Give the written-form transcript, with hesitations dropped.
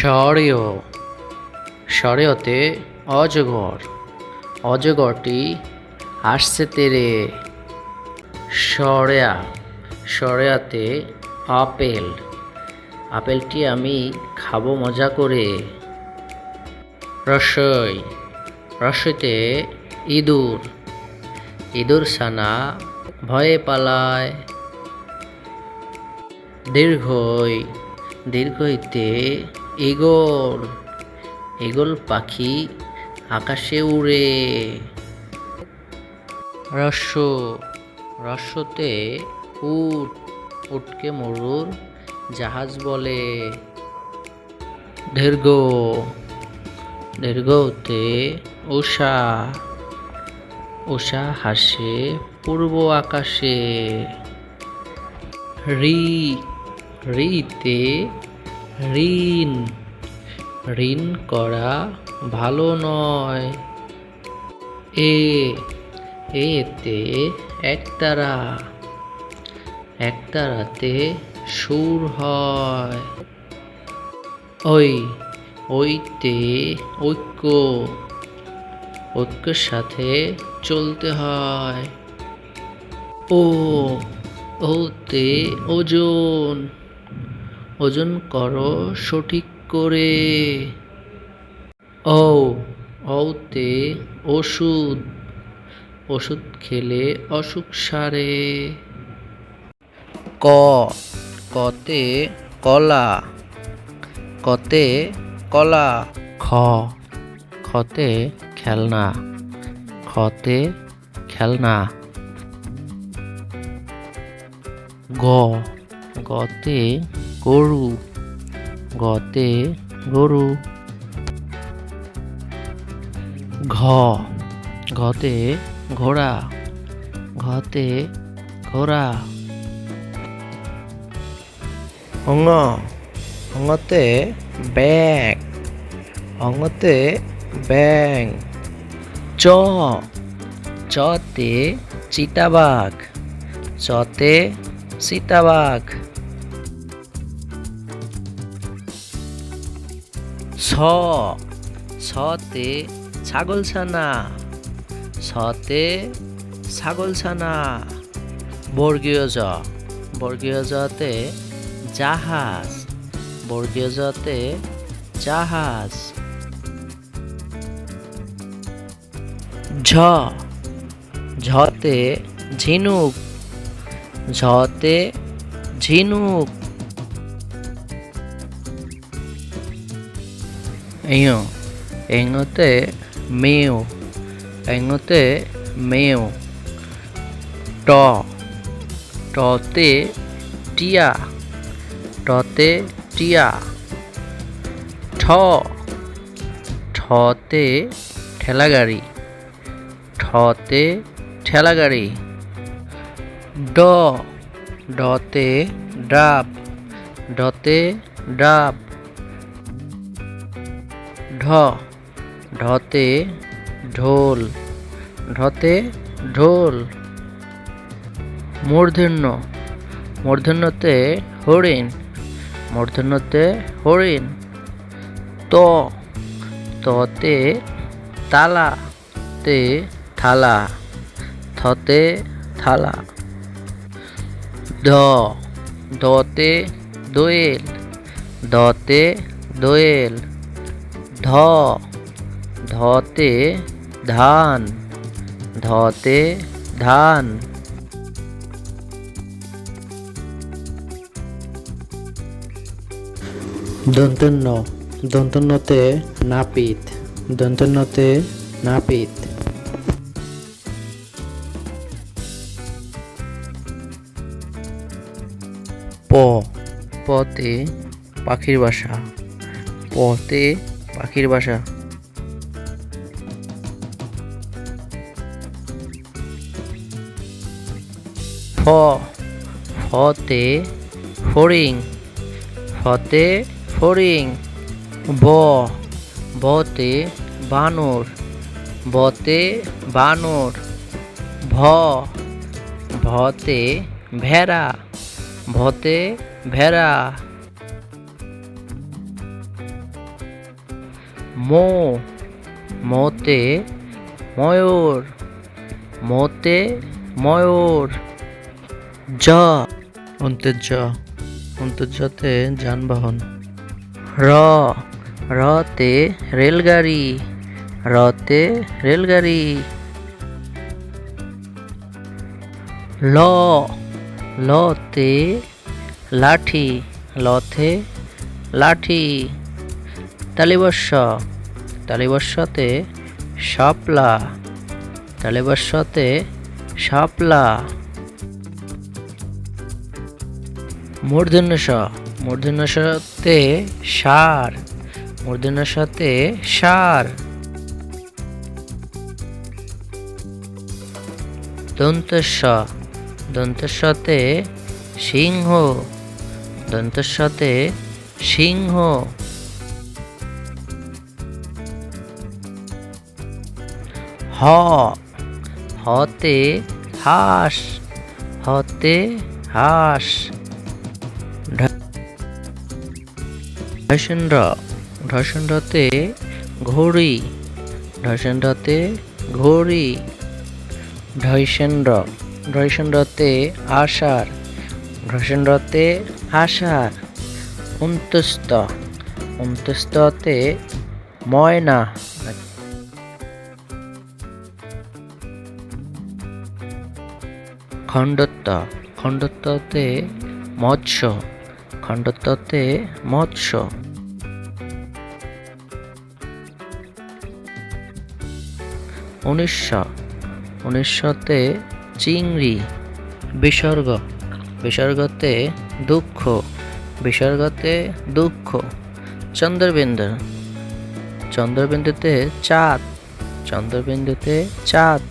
সরেও সরেওতে অজগর, অজগরটি আসছে তেরে। সরেয়া সরেয়াতে আপেল, আপেলটি আমি খাবো মজা করে। রসই রসইতে ইঁদুর, ইঁদুর ছানা ভয়ে পালায়। দীর্ঘই দীর্ঘইতে ঈগল, ঈগল পাখি আকাশে উড়ে। রস্য রস্যতে উট, উটকে মরুর জাহাজ বলে। দীর্ঘ দীর্ঘতে উষা, উষা হাসে পূর্ব আকাশে। রি রিতে ঋণ, ঋণ করা ভালো নয়। এতে একতারা, একতারাতে সুর হয়। ওইতে ঐক্য, ঐক্যের সাথে চলতে হয়। ওতে ওজন, ওজন করো সঠিক করে। ঔতে ওষুধ, ওষুধ খেলে অসুখ সারে। কতে কলা, কতে কলা। খতে খেলনা, খতে খেলনা। গতে গরু, গতে গরু। ঘতে ঘোড়া, ঘতে ঘোড়া। অঙতে ব্যাগ, অঙতে ব্যাং। চতে চিতাবাঘ, চতে চিতাবাঘ। ছতে ছাগলছানা, ছতে ছাগলছানা। বর্গীয় জ, বর্গীয় জতে জাহাজ, বর্গীয় জতে জাহাজ। ঝতে ঝিনুক, ঝতে ঝিনুক। এঙতে মেও, এঙতে মেও। টতে টিয়া, টতে টিয়া। ঠতে ঠেলাগাড়ি, ঠতে ঠেলাগাড়ি। ডতে ডাব, ডতে ডাব। ঢতে ঢোল, ঢতে ঢোল। মূর্ধন্য, মূর্ধন্যতে হরিণ, মূর্ধন্যতে হরিণ। ততে তালা, তে থালা, থতে থালা। দতে দোয়েল, দতে দোয়েল। ধতে ধান, ধতে ধান। দন্তন্য, দন্তন্যতে নাপিত, দন্তন্যতে নাপিত। পতে পাখির বাসা, পতে পাখির বাসা। ফতে ফড়িং, ফতে ফড়িং। বতে বানর, বতে বানর। ভতে ভেড়া, ভতে ভেড়া। মো, মোতে ময়ূর, মোতে ময়ূর। জ, অন্তর্জতে যানবাহন। র, রতে রেলগাড়ি, রতে রেলগাড়ি। ল, লতে লাঠি, লতে লাঠি। তালিবস্য, তালিবস্যতে শাপলা, তালিবস্যতে শাপলা। মূর্ধন্য ষ, মূর্ধন্য ষতে ষাঁড়, মূর্ধন্য ষতে ষাঁড়। দন্তস্ব, দন্তস্বতে সিংহ, দন্তস্বতে সিংহ। হ, হতে হাঁস, হতে হাঁস। ঢসেন্দ্র, ঢসেন্দ্রতে ঘড়ি, ঢসেন্দ্রতে ঘড়ি। ঢৈসেন্দ্র, ঢৈসেন্দ্রতে আষাঢ়, ঢৈসেন্দ্রতে আষাঢ়। অন্ত্যস্ত, অন্ত্যস্ততে ময়না। খণ্ডত্ব, খণ্ডত্বতে মৎস্য, খণ্ডত্বতে মৎস্য। উনিশ, উনিশতে চিংড়ি। বিসর্গ, বিসর্গতে দুঃখ, বিসর্গতে দুঃখ। চন্দ্রবিন্দু, চন্দ্রবিন্দুতে চাঁদ, চন্দ্রবিন্দুতে চাঁদ।